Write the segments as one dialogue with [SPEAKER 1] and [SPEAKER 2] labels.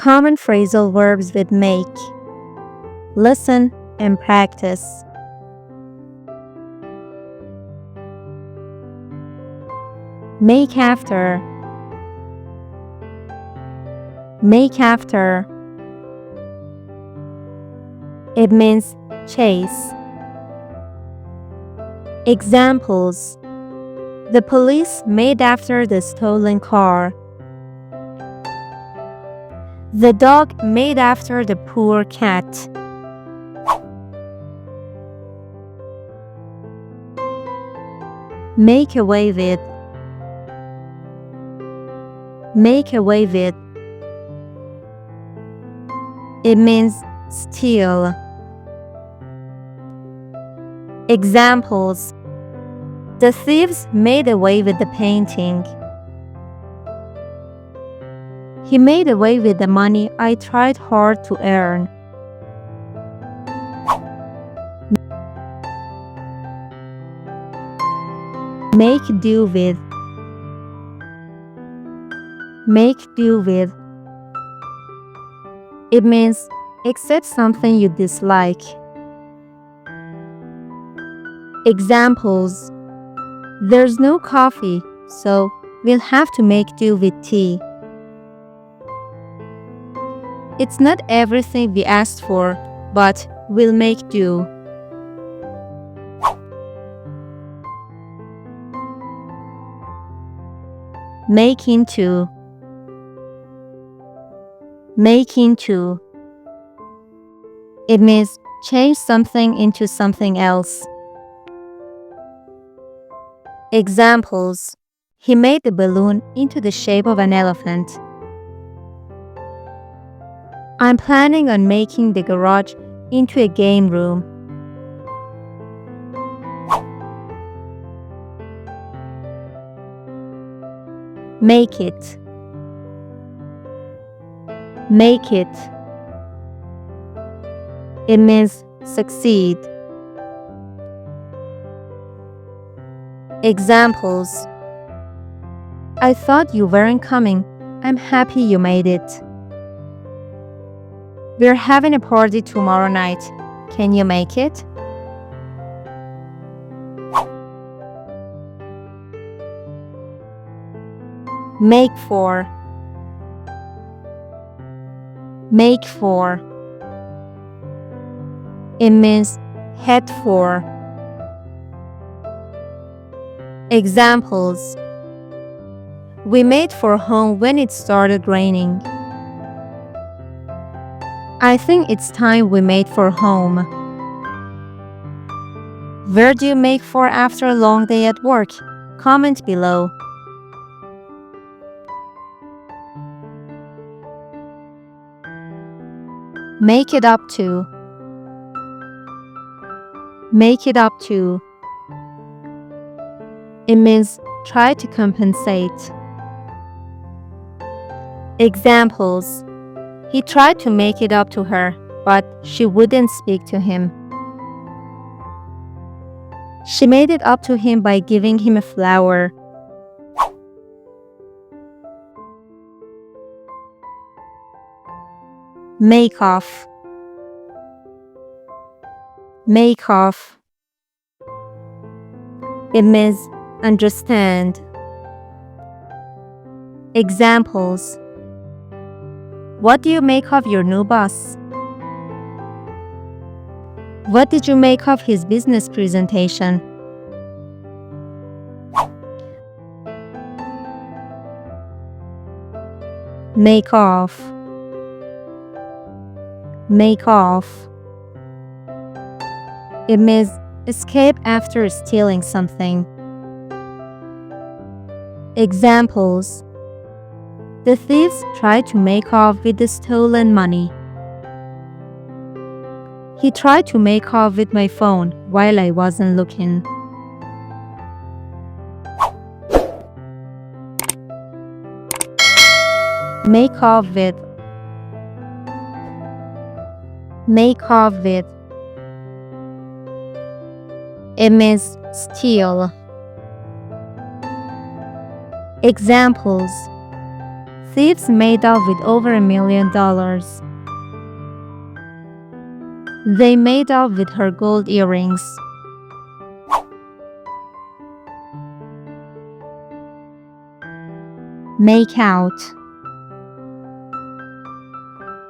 [SPEAKER 1] Common phrasal verbs with make. Listen and practice. Make after. Make after. It means chase. Examples: the police made after the stolen car. The dog made after the poor cat. Make away with. Make away with. It means steal. Examples: the thieves made away with the painting. He made away with the money I tried hard to earn. Make do with. Make do with. It means accept something you dislike. Examples: there's no coffee, so we'll have to make do with tea. It's not everything we asked for, but we'll make do. Make into. Make into. It means change something into something else. Examples: he made the balloon into the shape of an elephant. I'm planning on making the garage into a game room. Make it. Make it. It means succeed. Examples: I thought you weren't coming. I'm happy you made it. We're having a party tomorrow night. Can you make it? Make for. Make for. It means head for. Examples: we made for home when it started raining. I think it's time we made for home. Where do you make for after a long day at work? Comment below. Make it up to. Make it up to. It means try to compensate. Examples: he tried to make it up to her, but she wouldn't speak to him. She made it up to him by giving him a flower. Make off. Make off. It means understand. Examples: what do you make of your new boss? What did you make of his business presentation? Make off. Make off. It means escape after stealing something. Examples: the thieves tried to make off with the stolen money. He tried to make off with my phone while I wasn't looking. Make off with. Make off with. It means steal. Examples: Thieves made off with over $1 million. They made off with her gold earrings. Make out.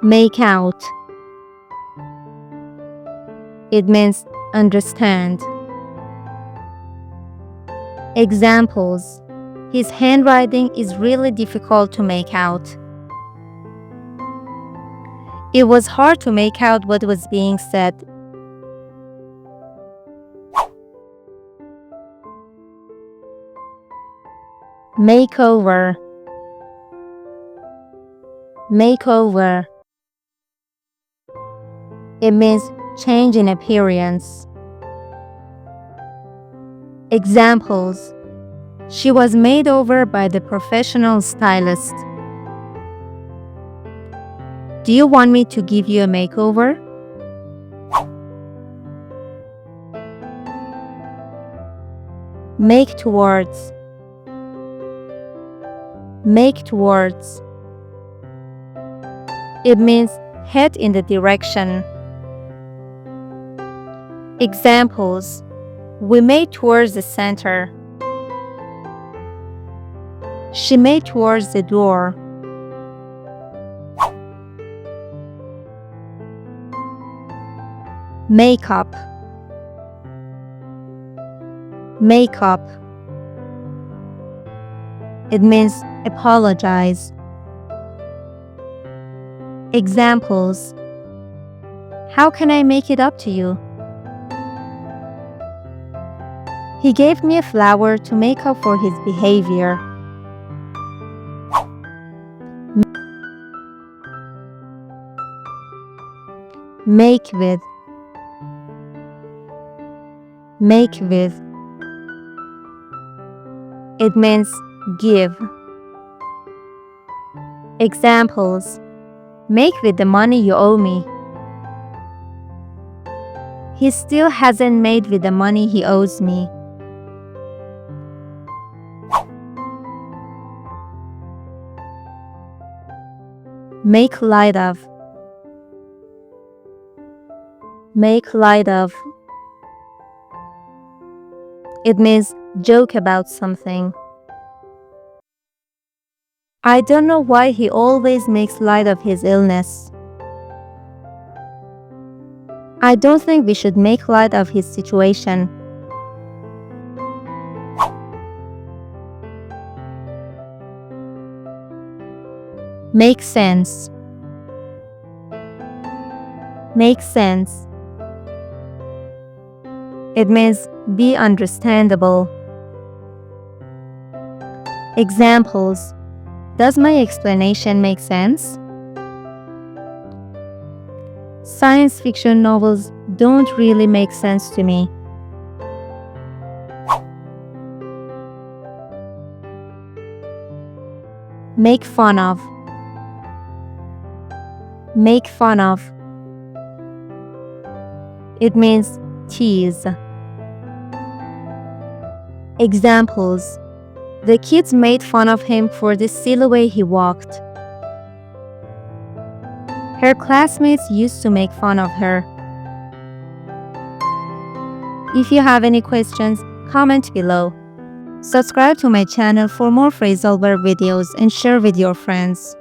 [SPEAKER 1] Make out. It means understand. Examples: his handwriting is really difficult to make out. It was hard to make out what was being said. Makeover. Makeover. It means change in appearance. Examples: she was made over by the professional stylist. Do you want me to give you a makeover? Make towards. Make towards. It means head in the direction. Examples: we made towards the center. She made towards the door. Makeup. Makeup. It means apologize. Examples: how can I make it up to you? He gave me a flower to make up for his behavior. Make with. Make with. It means give. Examples: make with the money you owe me. He still hasn't made with the money he owes me. Make light of. Make light of. It means joke about something. I don't know why he always makes light of his illness. I don't think we should make light of his situation. Make sense. Make sense. It means be understandable. Examples: does my explanation make sense? Science fiction novels don't really make sense to me. Make fun of. Make fun of. It means tease. Examples: the kids made fun of him for the silly way he walked. Her classmates used to make fun of her. If you have any questions, comment below. Subscribe to my channel for more phrasal verb videos and share with your friends.